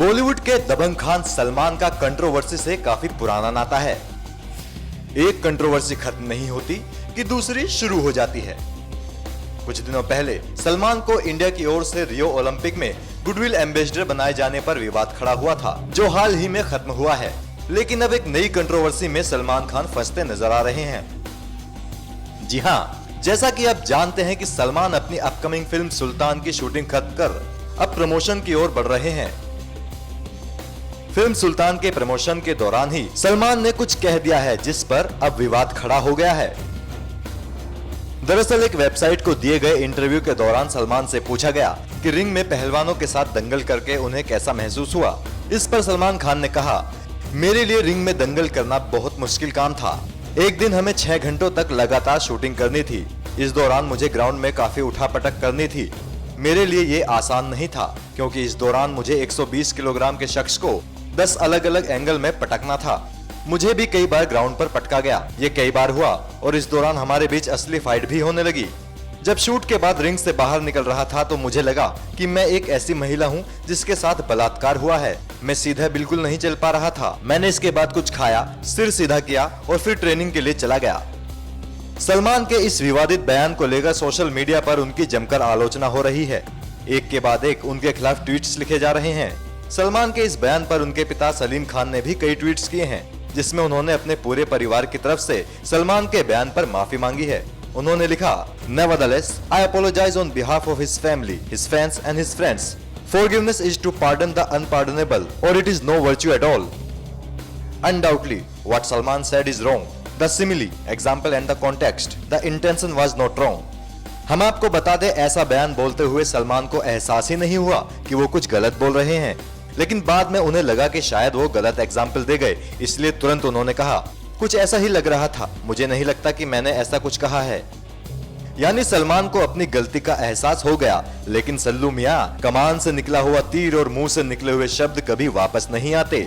बॉलीवुड के दबंग खान सलमान का कंट्रोवर्सी से काफी पुराना नाता है। एक कंट्रोवर्सी खत्म नहीं होती कि दूसरी शुरू हो जाती है। कुछ दिनों पहले सलमान को इंडिया की ओर से रियो ओलंपिक में गुडविल एम्बेसडर बनाए जाने पर विवाद खड़ा हुआ था, जो हाल ही में खत्म हुआ है। लेकिन अब एक नई कंट्रोवर्सी में सलमान खान फंसते नजर आ रहे हैं। जी हाँ, जैसा कि आप जानते हैं कि सलमान अपनी अपकमिंग फिल्म सुल्तान की शूटिंग खत्म कर अब प्रमोशन की ओर बढ़ रहे हैं। फिल्म सुल्तान के प्रमोशन के दौरान ही सलमान ने कुछ कह दिया है, जिस पर अब विवाद खड़ा हो गया है। दरअसल एक वेबसाइट को दिए गए इंटरव्यू के दौरान सलमान से पूछा गया कि रिंग में पहलवानों के साथ दंगल करके उन्हें कैसा महसूस हुआ। इस पर सलमान खान ने कहा, मेरे लिए रिंग में दंगल करना बहुत मुश्किल काम था। एक दिन हमें 6 घंटों तक लगातार शूटिंग करनी थी। इस दौरान मुझे ग्राउंड में काफी उठापटक करनी थी। मेरे लिए ये आसान नहीं था, क्योंकि इस दौरान मुझे 120 किलोग्राम के शख्स को 10 अलग अलग एंगल में पटकना था। मुझे भी कई बार ग्राउंड पर पटका गया। ये कई बार हुआ और इस दौरान हमारे बीच असली फाइट भी होने लगी। जब शूट के बाद रिंग से बाहर निकल रहा था तो मुझे लगा कि मैं एक ऐसी महिला हूँ जिसके साथ बलात्कार हुआ है। मैं सीधा बिल्कुल नहीं चल पा रहा था। मैंने इसके बाद कुछ खाया, सिर सीधा किया और फिर ट्रेनिंग के लिए चला गया। सलमान के इस विवादित बयान को लेकर सोशल मीडिया पर उनकी जमकर आलोचना हो रही है। एक के बाद एक उनके खिलाफ ट्वीट्स लिखे जा रहे हैं। सलमान के इस बयान पर उनके पिता सलीम खान ने भी कई ट्वीट्स किए हैं, जिसमें उन्होंने अपने पूरे परिवार की तरफ से सलमान के बयान पर माफी मांगी है। उन्होंने लिखा, Nevertheless, I apologize on behalf of his family, his fans and his friends. Forgiveness is to pardon the unpardonable, or it is no virtue at all. Undoubtedly, what Salman said is wrong. The simile, example and the context, the intention was not wrong. हम आपको बता दें, ऐसा बयान बोलते हुए सलमान को एहसास ही नहीं हुआ कि वो कुछ गलत बोल रहे हैं, लेकिन बाद में उन्हें लगा कि शायद वो गलत एग्जाम्पल दे गए, इसलिए तुरंत उन्होंने कहा, कुछ ऐसा ही लग रहा था, मुझे नहीं लगता कि मैंने ऐसा कुछ कहा है। यानी सलमान को अपनी गलती का एहसास हो गया, लेकिन सल्लू मियां, कमान से निकला हुआ तीर और मुंह से निकले हुए शब्द कभी वापस नहीं आते।